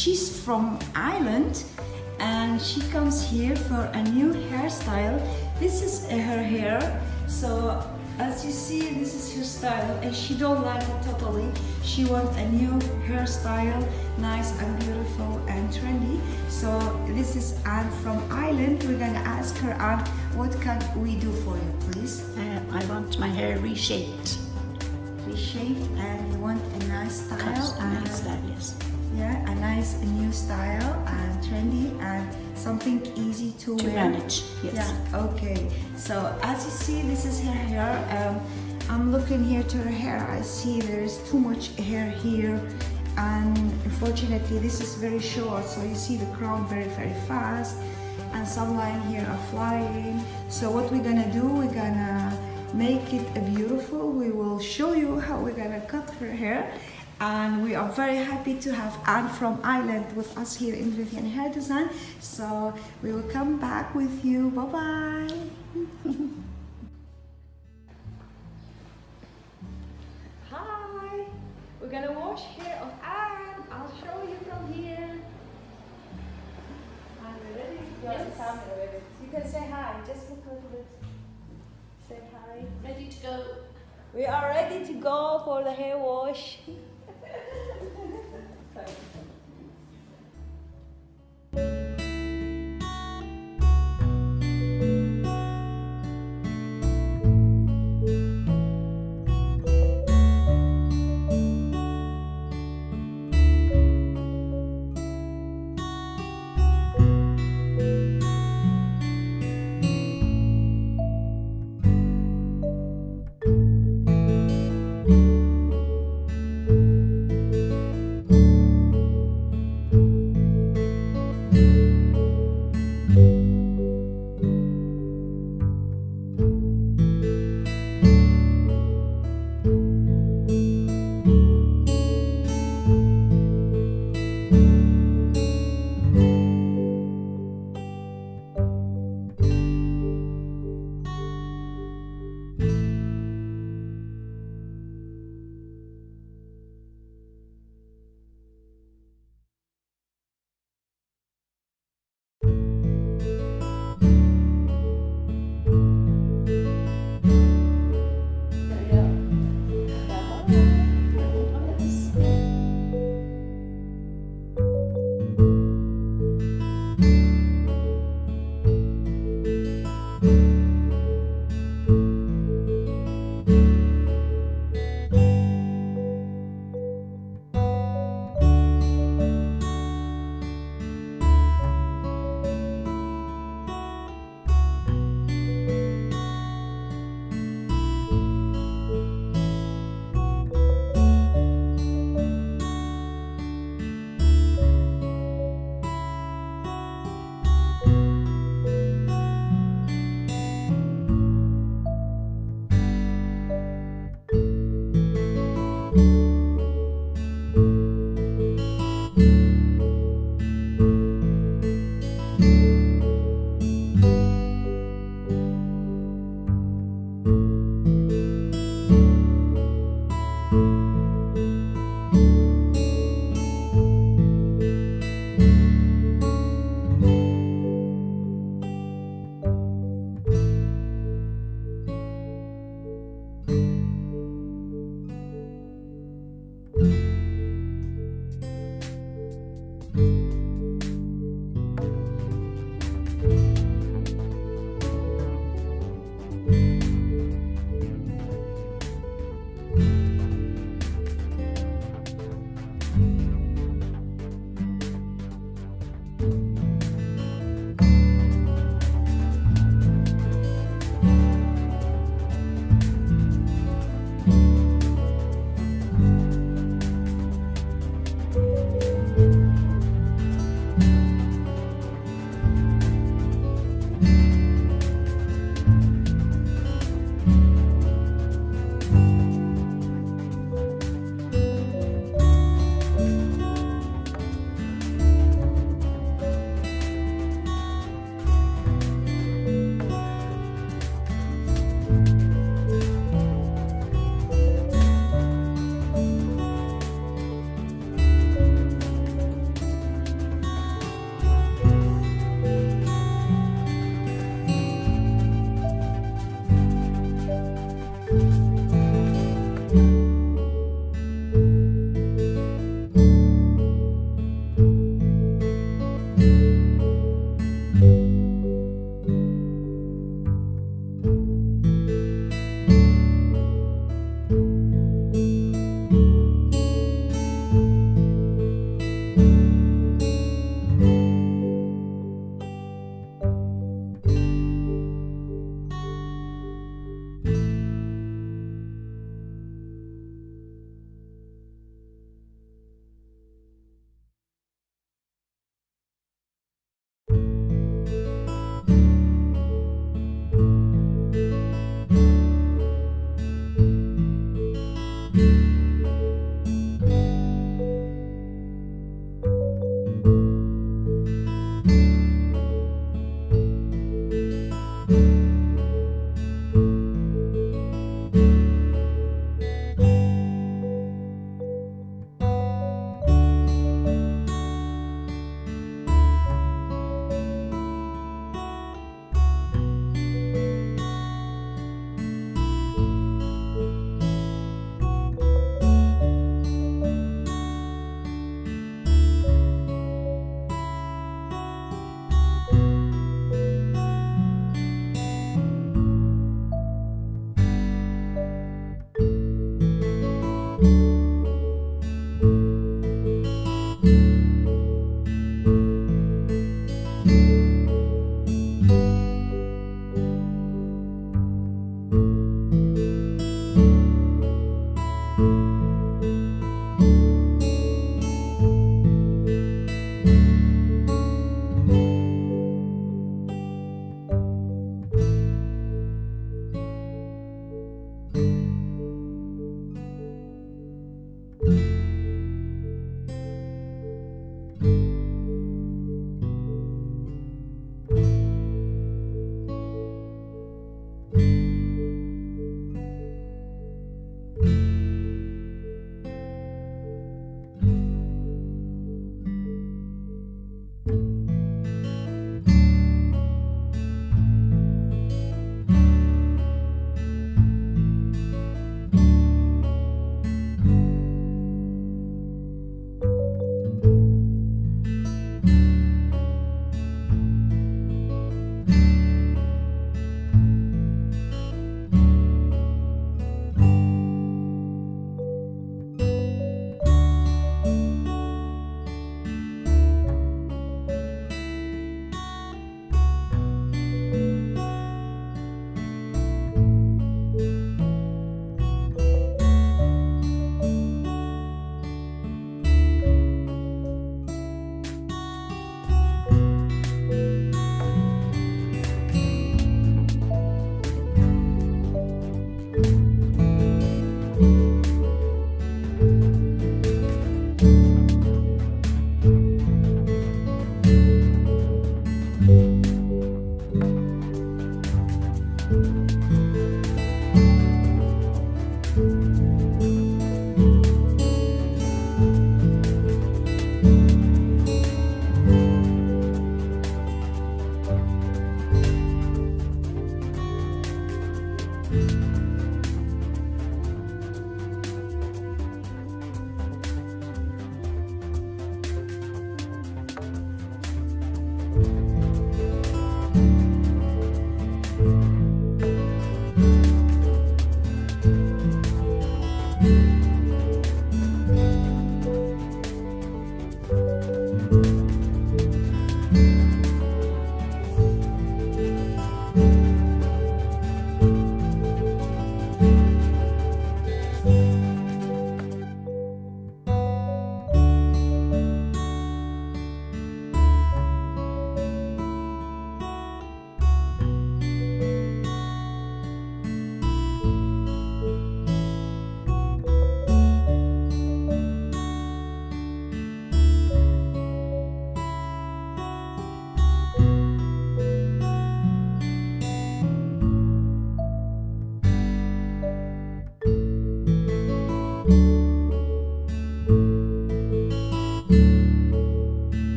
she's from Ireland and she comes here for a new hairstyle. This is her hair. So as you see, this is her style and she don't like it totally. She wants a new hairstyle, nice and beautiful and trendy. So this is Anne from Ireland. We're gonna ask her, Anne, what can we do for you, please? I want my hair reshaped. Reshaped, and you want a nice style? A nice style, yes. Yeah, a nice new style and trendy and something easy to wear. manage, yes. Yeah, okay. So as you see, this is her hair. I'm looking here to her hair. I see there's too much hair here, and unfortunately this is very short, so you see the crown very fast, and some line here are flying. So what we're gonna do, we're gonna make it beautiful. We will show you how we're gonna cut her hair. And we are very happy to have Anne from Ireland with us here in Vivian Hair Design. So we will come back with you. Bye-bye. Hi. We're gonna wash hair of Anne. I'll show you from here. Are you ready? Yes. You can say hi. Just look a little bit. Say hi. Ready to go? We are ready to go for the hair wash.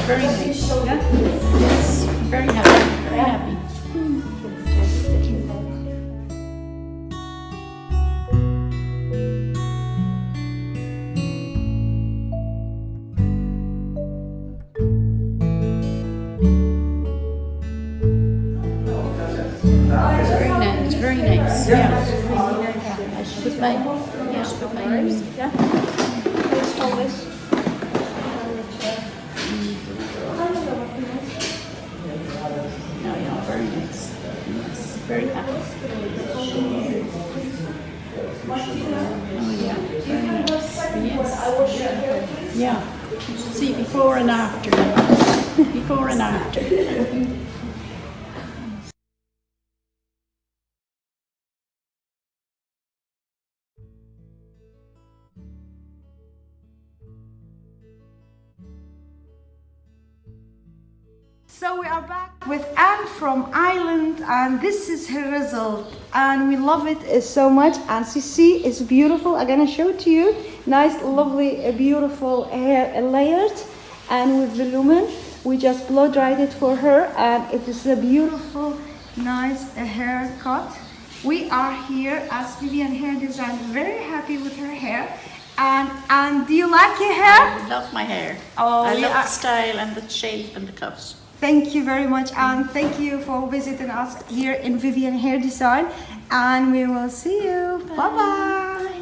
very nice. Yeah? Yes, very happy, very happy. Very nice, very nice. Yeah. I should put my, ears. Yeah. Let's hold this. No, yeah, very nice. Yes, very happy. Oh yeah, very nice. Yes. Yeah. You should see before and after. Before and after. So we are back with Anne from Ireland, and this is her result, and we love it so much. And see, it's beautiful. I'm gonna show it to you. Nice, lovely, beautiful hair layered, and with the lumen. We just blow dried it for her, and it is a beautiful, nice haircut. We are here as Vivian Hair Design, very happy with her hair. And do you like your hair? I love my hair. Oh, I love the style and the shape and the cut. Thank you very much, and thank you for visiting us here in Vivian Hair Design, and we will see you. Bye bye.